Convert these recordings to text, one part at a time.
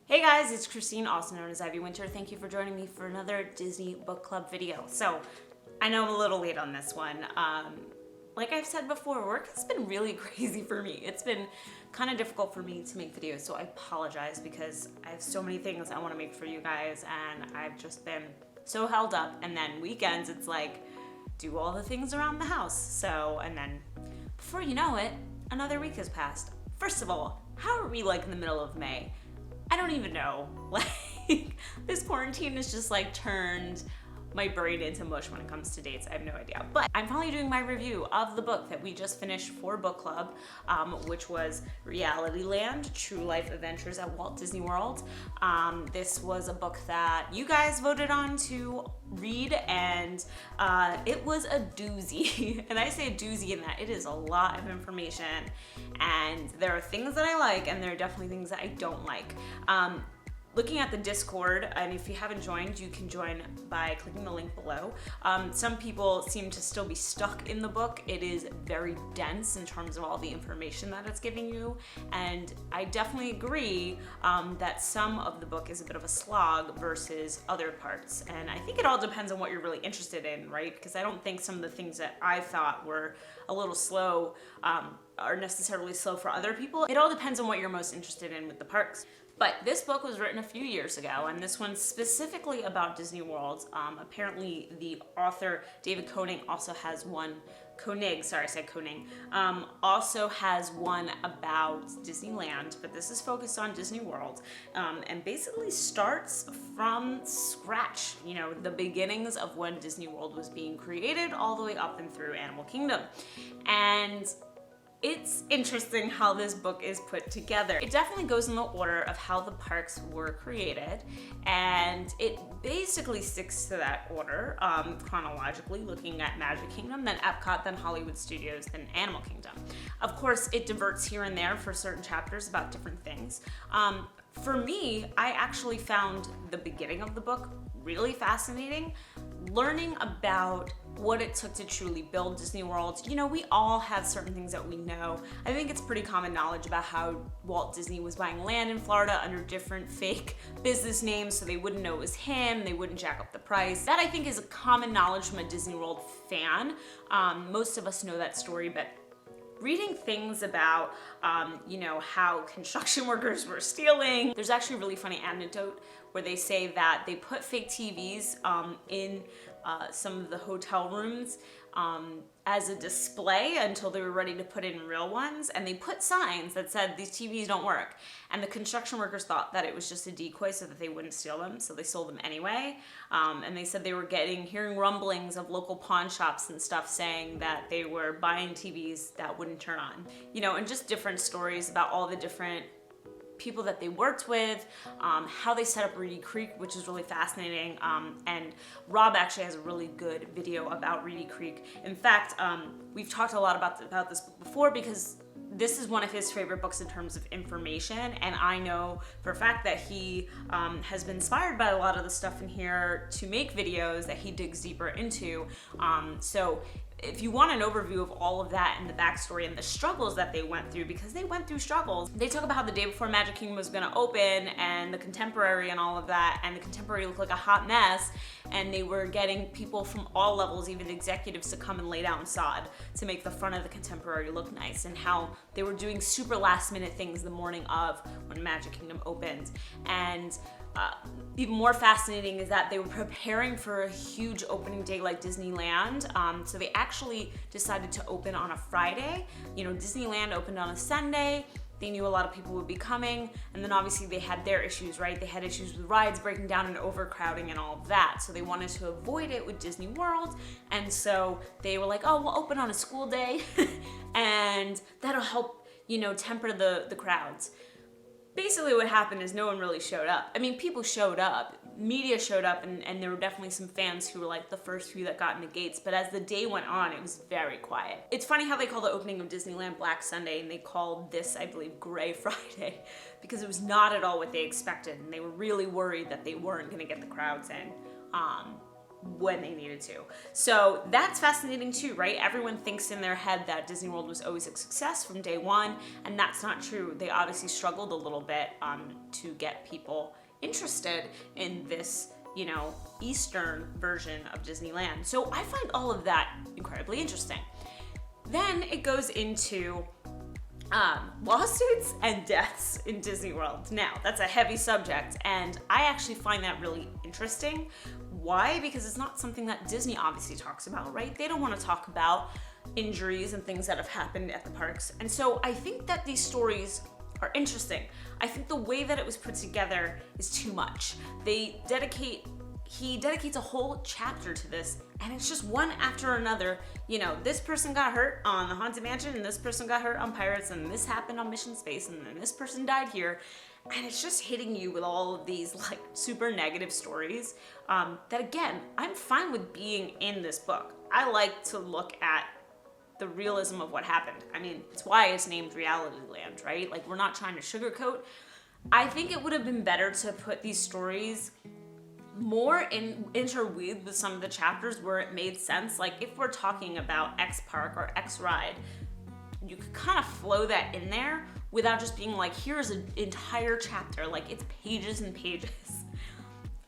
Hey guys, it's Christine, also known as IvyWinter. Thank you for joining me for another Disney Book Club video. So, I know I'm a little late on this one. Like I've said before, work has been really crazy for me. It's been kind of difficult for me to make videos, so I apologize because I have so many things I want to make for you guys, and I've just been so held up. And then weekends, it's like, do all the things around the house. So, and then before you know it, another week has passed. First of all, how are we like in the middle of May? I don't even know. Like, this quarantine has just like turned my brain into mush when it comes to dates. I have no idea. But I'm finally doing my review of the book that we just finished for book club, which was Realityland, True Life Adventures at Walt Disney World. This was a book that you guys voted on to read, and it was a doozy. And I say a doozy in that it is a lot of information, and there are things that I like, and there are definitely things that I don't like. Looking at the Discord, and if you haven't joined, you can join by clicking the link below. Some people seem to still be stuck in the book. It is very dense in terms of all the information that it's giving you, and I definitely agree that some of the book is a bit of a slog versus other parts, and I think it all depends on what you're really interested in, right? Because I don't think some of the things that I thought were a little slow are necessarily slow for other people. It all depends on what you're most interested in with the parks. But this book was written a few years ago, and this one's specifically about Disney World. Apparently the author, David Koenig, also has one, also has one about Disneyland, but this is focused on Disney World, and basically starts from scratch, you know, the beginnings of when Disney World was being created all the way up and through Animal Kingdom. And it's interesting how this book is put together. It definitely goes in the order of how the parks were created, and it basically sticks to that order chronologically, looking at Magic Kingdom, then Epcot, then Hollywood Studios, then Animal Kingdom. Of course, it diverts here and there for certain chapters about different things. For me, I actually found the beginning of the book really fascinating, learning about what it took to truly build Disney World. You know, we all have certain things that we know. I think it's pretty common knowledge about how Walt Disney was buying land in Florida under different fake business names so they wouldn't know it was him, they wouldn't jack up the price. That I think is a common knowledge from a Disney World fan. Most of us know that story, but reading things about, you know, how construction workers were stealing. There's actually a really funny anecdote where they say that they put fake TVs in some of the hotel rooms as a display until they were ready to put in real ones, and they put signs that said these TVs don't work, and the construction workers thought that it was just a decoy so that they wouldn't steal them, so they sold them anyway. And they said they were hearing rumblings of local pawn shops and stuff saying that they were buying TVs that wouldn't turn on, you know, and just different stories about all the different people that they worked with, how they set up Reedy Creek, which is really fascinating, and Rob actually has a really good video about Reedy Creek. In fact, we've talked a lot about this book before because this is one of his favorite books in terms of information, and I know for a fact that he has been inspired by a lot of the stuff in here to make videos that he digs deeper into. So if you want an overview of all of that and the backstory and the struggles that they went through, because they went through struggles. They talk about how the day before Magic Kingdom was gonna open and the Contemporary and all of that, and the Contemporary looked like a hot mess, and they were getting people from all levels, even executives, to come and lay down sod to make the front of the Contemporary look nice, and how they were doing super last minute things the morning of when Magic Kingdom opened. And even more fascinating is that they were preparing for a huge opening day like Disneyland. So they actually decided to open on a Friday. You know, Disneyland opened on a Sunday. They knew a lot of people would be coming, and then obviously they had their issues, right? They had issues with rides breaking down and overcrowding and all of that. So they wanted to avoid it with Disney World, and so they were like, oh, we'll open on a school day, and that'll help, you know, temper the crowds. Basically what happened is no one really showed up. I mean, people showed up, media showed up, and there were definitely some fans who were like the first few that got in the gates, but as the day went on, it was very quiet. It's funny how they call the opening of Disneyland Black Sunday, and they called this, I believe, Gray Friday, because it was not at all what they expected, and they were really worried that they weren't gonna get the crowds in. when they needed to. So that's fascinating too, right? Everyone thinks in their head that Disney World was always a success from day one, and that's not true. They obviously struggled a little bit to get people interested in this, you know, Eastern version of Disneyland. So I find all of that incredibly interesting. Then it goes into lawsuits and deaths in Disney World. Now, that's a heavy subject, and I actually find that really interesting. Why? Because it's not something that Disney obviously talks about, right? They don't want to talk about injuries and things that have happened at the parks. And so I think that these stories are interesting. I think the way that it was put together is too much. He dedicates a whole chapter to this, and it's just one after another. You know, this person got hurt on the Haunted Mansion, and this person got hurt on Pirates, and this happened on Mission Space, and then this person died here. And it's just hitting you with all of these like super negative stories that, again, I'm fine with being in this book. I like to look at the realism of what happened. I mean, it's why it's named Realityland, right? Like, we're not trying to sugarcoat. I think it would have been better to put these stories more interweaved with some of the chapters where it made sense. Like, if we're talking about X park or X ride, you could kind of flow that in there without just being like, here's an entire chapter. Like, it's pages and pages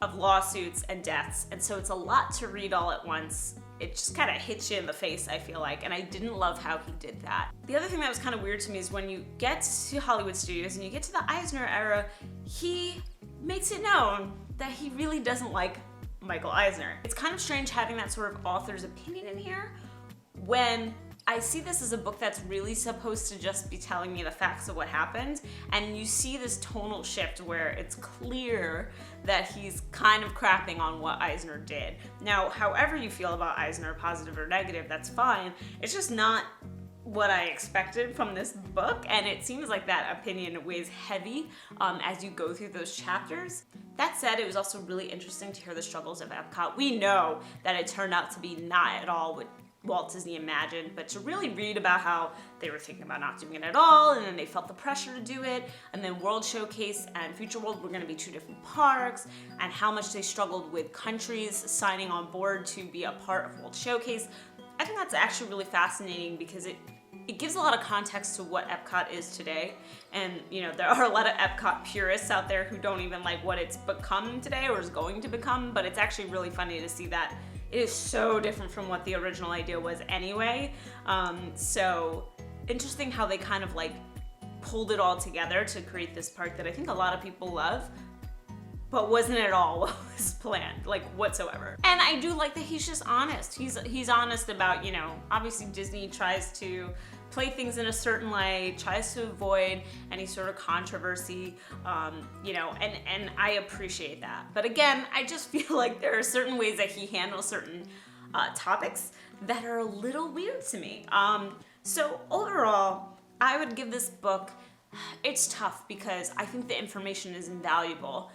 of lawsuits and deaths. And so it's a lot to read all at once. It just kind of hits you in the face, I feel like. And I didn't love how he did that. The other thing that was kind of weird to me is when you get to Hollywood Studios and you get to the Eisner era, he makes it known that he really doesn't like Michael Eisner. It's kind of strange having that sort of author's opinion in here when I see this as a book that's really supposed to just be telling me the facts of what happened, and you see this tonal shift where it's clear that he's kind of crapping on what Eisner did. Now, however you feel about Eisner, positive or negative, that's fine. It's just not what I expected from this book, and it seems like that opinion weighs heavy as you go through those chapters. That said, it was also really interesting to hear the struggles of Epcot. We know that it turned out to be not at all what Walt Disney imagined, but to really read about how they were thinking about not doing it at all, and then they felt the pressure to do it, and then World Showcase and Future World were going to be two different parks, and how much they struggled with countries signing on board to be a part of World Showcase. I think that's actually really fascinating because it gives a lot of context to what Epcot is today. And, you know, there are a lot of Epcot purists out there who don't even like what it's become today or is going to become, but it's actually really funny to see that it is so different from what the original idea was anyway. So interesting how they kind of like pulled it all together to create this park that I think a lot of people love, but wasn't at all what was planned, like whatsoever. And I do like that he's just honest. He's honest about, you know, obviously Disney tries to play things in a certain light, tries to avoid any sort of controversy, you know, and I appreciate that. But again, I just feel like there are certain ways that he handles certain topics that are a little weird to me. So overall, I would give this book, it's tough because I think the information is invaluable,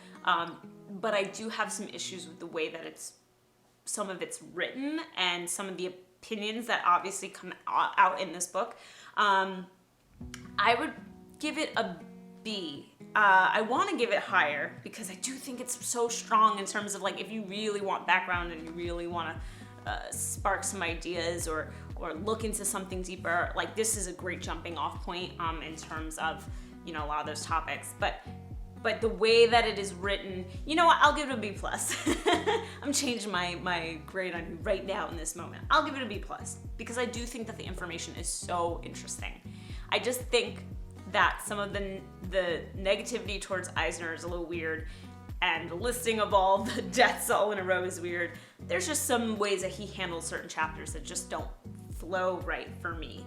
but I do have some issues with the way that some of it's written and some of the opinions that obviously come out in this book. I would give it a B. I want to give it higher because I do think it's so strong in terms of like if you really want background and you really want to spark some ideas or look into something deeper, like this is a great jumping off point in terms of, you know, a lot of those topics. But the way that it is written, you know what, I'll give it a B+. I'm changing my grade on you right now in this moment. I'll give it a B+, because I do think that the information is so interesting. I just think that some of the negativity towards Eisner is a little weird, and the listing of all the deaths all in a row is weird. There's just some ways that he handles certain chapters that just don't flow right for me.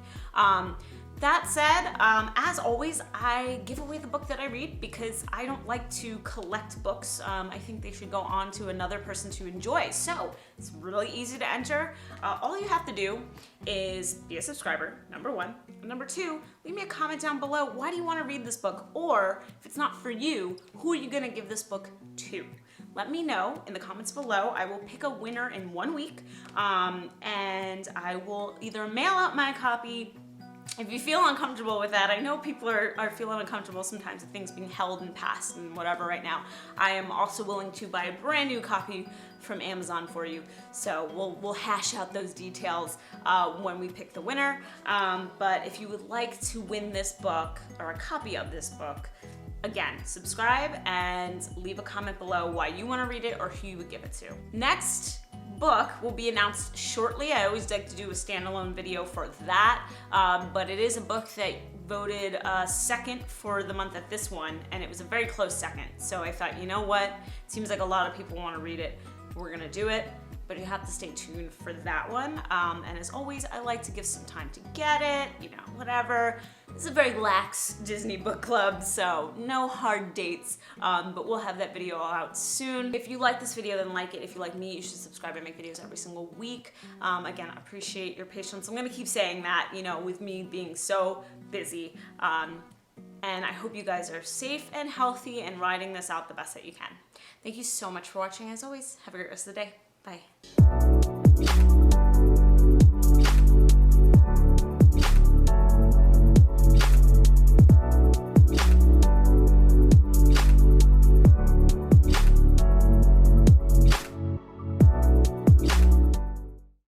That said, as always, I give away the book that I read because I don't like to collect books. I think they should go on to another person to enjoy. So it's really easy to enter. All you have to do is be a subscriber, number one. Number two, leave me a comment down below. Why do you want to read this book? Or if it's not for you, who are you going to give this book to? Let me know in the comments below. I will pick a winner in 1 week, and I will either mail out my copy if you feel uncomfortable with that, I know people are feeling uncomfortable sometimes with things being held and passed and whatever right now. I am also willing to buy a brand new copy from Amazon for you. So we'll hash out those details when we pick the winner. But if you would like to win this book or a copy of this book, again, subscribe and leave a comment below why you want to read it or who you would give it to. Next book will be announced shortly. I always like to do a standalone video for that, but it is a book that voted second for the month at this one, and it was a very close second. So I thought, you know what? It seems like a lot of people want to read it. We're gonna do it, but you have to stay tuned for that one. And as always, I like to give some time to get it, you know, whatever. It's a very lax Disney book club, so no hard dates, but we'll have that video out soon. If you like this video, then like it. If you like me, you should subscribe. I make videos every single week. Again, I appreciate your patience. I'm gonna keep saying that, you know, with me being so busy. And I hope you guys are safe and healthy and riding this out the best that you can. Thank you so much for watching. As always, have a great rest of the day. Bye.